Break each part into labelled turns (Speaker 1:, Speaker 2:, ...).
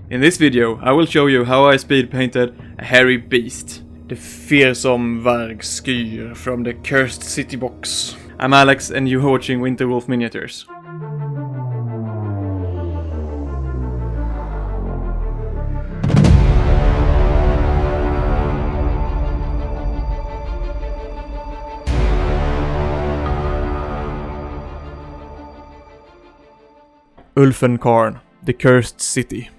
Speaker 1: In this video, I will show you how I speed painted a hairy beast, the fearsome Vargskyr from the Cursed City box. I'm Alex and you're watching Warwolf Miniatures. Ulfenkarn, the Cursed City.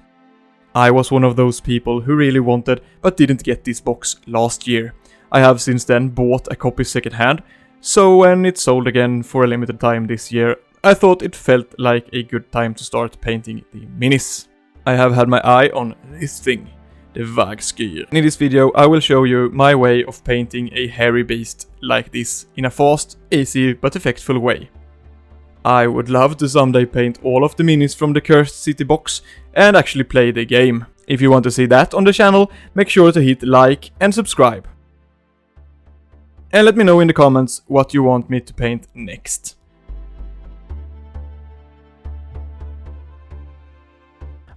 Speaker 1: I was one of those people who really wanted but didn't get this box last year. I have since then bought a copy secondhand, so when it sold again for a limited time this year, I thought it felt like a good time to start painting the minis. I have had my eye on this thing, the Vargskyr. In this video I will show you my way of painting a hairy beast like this in a fast, easy but effectful way. I would love to someday paint all of the minis from the Cursed City box and actually play the game. If you want to see that on the channel, make sure to hit like and subscribe. And let me know in the comments what you want me to paint next.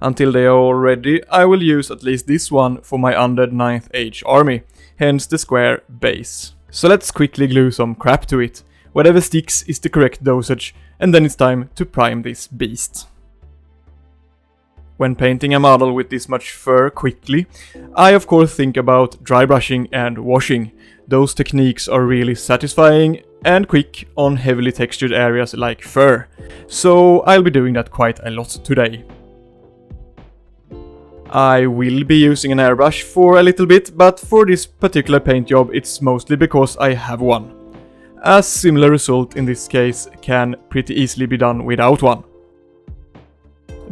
Speaker 1: Until they are all ready, I will use at least this one for my undead 9th Age army, hence the square base. So let's quickly glue some crap to it. Whatever sticks is the correct dosage, and then it's time to prime this beast. When painting a model with this much fur quickly, I of course think about dry brushing and washing. Those techniques are really satisfying and quick on heavily textured areas like fur, so I'll be doing that quite a lot today. I will be using an airbrush for a little bit, but for this particular paint job it's mostly because I have one. A similar result in this case can pretty easily be done without one.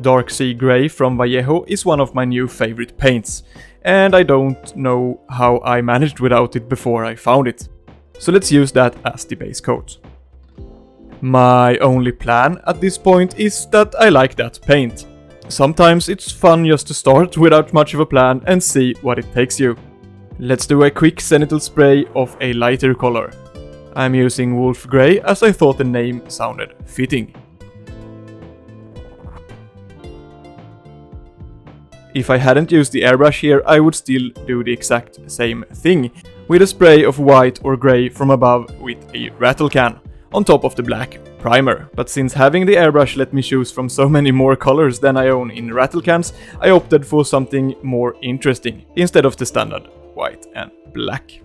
Speaker 1: Dark Sea Grey from Vallejo is one of my new favorite paints, and I don't know how I managed without it before I found it. So let's use that as the base coat. My only plan at this point is that I like that paint. Sometimes it's fun just to start without much of a plan and see what it takes you. Let's do a quick zenithal spray of a lighter color. I'm using Wolf Grey as I thought the name sounded fitting. If I hadn't used the airbrush here, I would still do the exact same thing, with a spray of white or grey from above with a rattle can, on top of the black primer. But since having the airbrush let me choose from so many more colors than I own in rattle cans, I opted for something more interesting, instead of the standard white and black.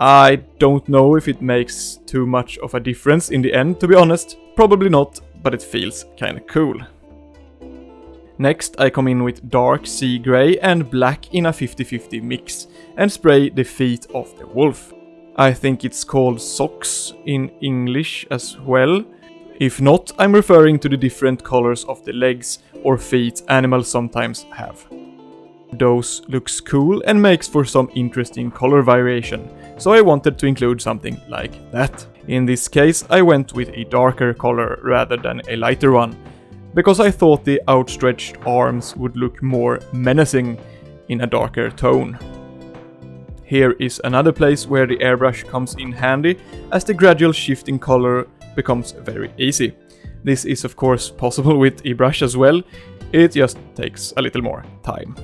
Speaker 1: I don't know if it makes too much of a difference in the end, to be honest. Probably not, but it feels kinda cool. Next I come in with Dark Sea Grey and black in a 50-50 mix and spray the feet of the wolf. I think it's called socks in English as well. If not, I'm referring to the different colors of the legs or feet animals sometimes have. Those looks cool and makes for some interesting color variation, so I wanted to include something like that. In this case I went with a darker color rather than a lighter one, because I thought the outstretched arms would look more menacing in a darker tone. Here is another place where the airbrush comes in handy, as the gradual shift in color becomes very easy. This is of course possible with a brush as well, it just takes a little more time.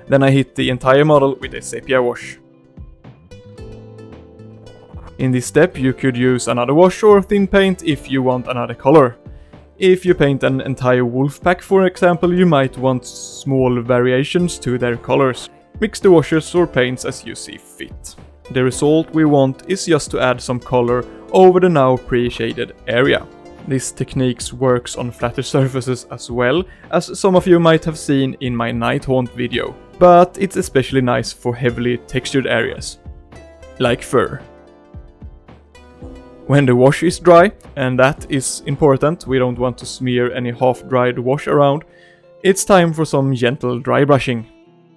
Speaker 1: Then I hit the entire model with a sepia wash. In this step you could use another wash or thin paint if you want another color. If you paint an entire wolf pack for example, you might want small variations to their colors. Mix the washes or paints as you see fit. The result we want is just to add some color over the now pre-shaded area. This technique works on flatter surfaces as well, as some of you might have seen in my Night Haunt video, but it's especially nice for heavily textured areas, like fur. When the wash is dry, and that is important, we don't want to smear any half-dried wash around, it's time for some gentle dry brushing.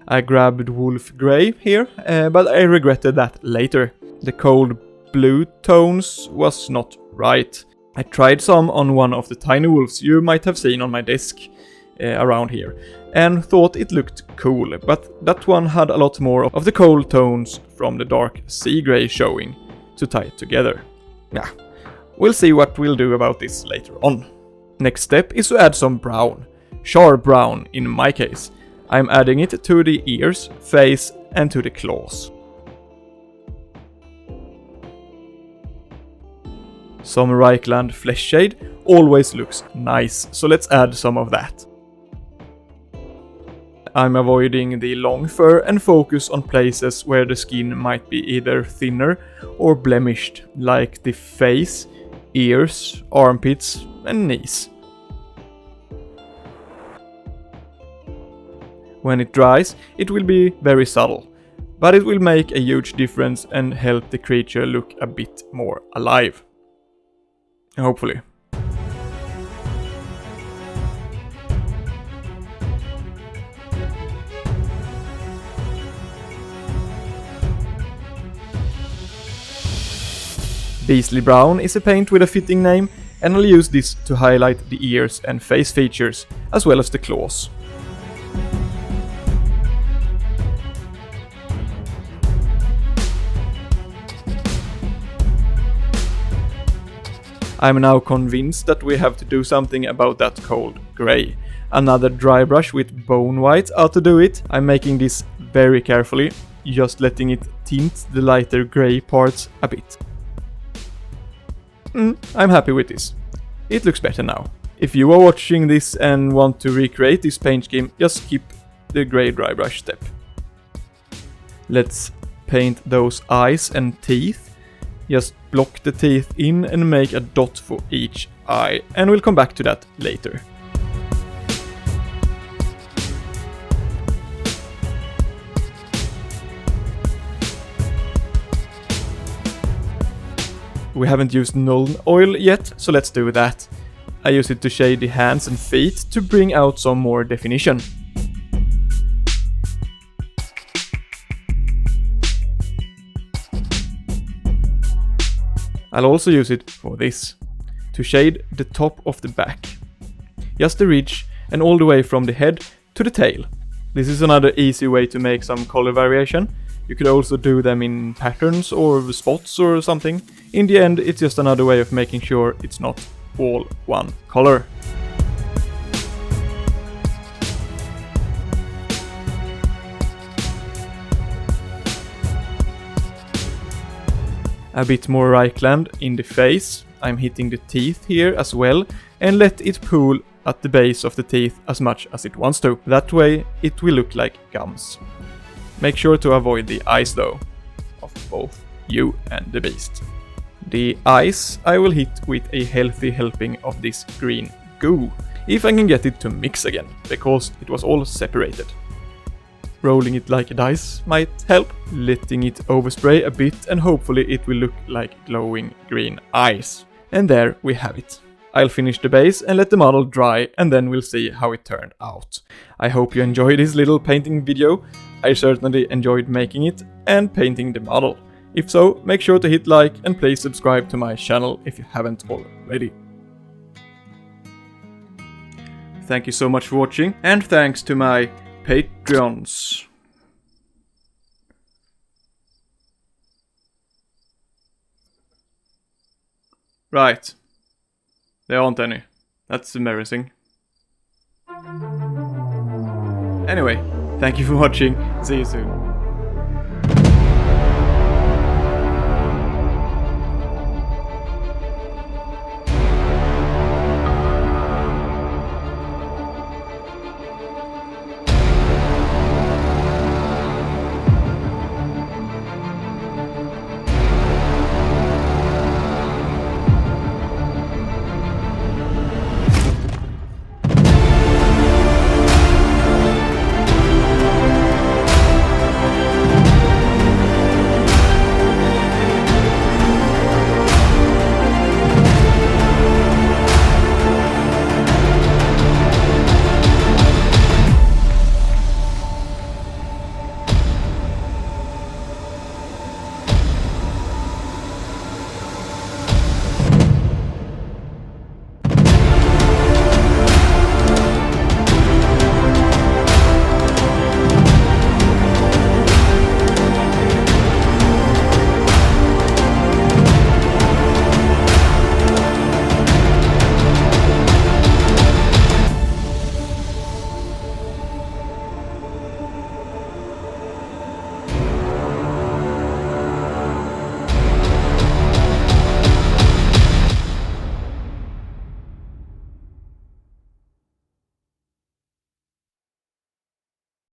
Speaker 1: I grabbed Wolf Grey here, but I regretted that later. The cold blue tones was not right. I tried some on one of the tiny wolves you might have seen on my desk around here, and thought it looked cool, but that one had a lot more of the cold tones from the Dark Sea Grey showing to tie it together. Yeah, we'll see what we'll do about this later on. Next step is to add some brown. Sharp brown in my case. I'm adding it to the ears, face and to the claws. Some Reichland flesh shade always looks nice, so let's add some of that. I'm avoiding the long fur and focus on places where the skin might be either thinner or blemished, like the face, ears, armpits and knees. When it dries, it will be very subtle, but it will make a huge difference and help the creature look a bit more alive. Hopefully. Beastly Brown is a paint with a fitting name, and I'll use this to highlight the ears and face features, as well as the claws. I'm now convinced that we have to do something about that cold grey. Another dry brush with bone white ought to do it. I'm making this very carefully, just letting it tint the lighter grey parts a bit. I'm happy with this. It looks better now. If you are watching this and want to recreate this paint scheme, just skip the grey dry brush step. Let's paint those eyes and teeth. Just block the teeth in and make a dot for each eye, and we'll come back to that later. We haven't used Nuln oil yet, so let's do that. I use it to shade the hands and feet to bring out some more definition. I'll also use it for this, to shade the top of the back. Just the ridge and all the way from the head to the tail. This is another easy way to make some color variation. You could also do them in patterns or spots or something. In the end, it's just another way of making sure it's not all one color. A bit more Reichland in the face. I'm hitting the teeth here as well and let it pool at the base of the teeth as much as it wants to. That way it will look like gums. Make sure to avoid the eyes though, of both you and the beast. The eyes I will hit with a healthy helping of this green goo, if I can get it to mix again, because it was all separated. Rolling it like a dice might help, letting it overspray a bit and hopefully it will look like glowing green eyes. And there we have it. I'll finish the base and let the model dry and then we'll see how it turned out. I hope you enjoyed this little painting video. I certainly enjoyed making it and painting the model. If so, make sure to hit like and please subscribe to my channel if you haven't already. Thank you so much for watching and thanks to my Patreons. Right. There aren't any. That's embarrassing. Anyway, thank you for watching. See you soon.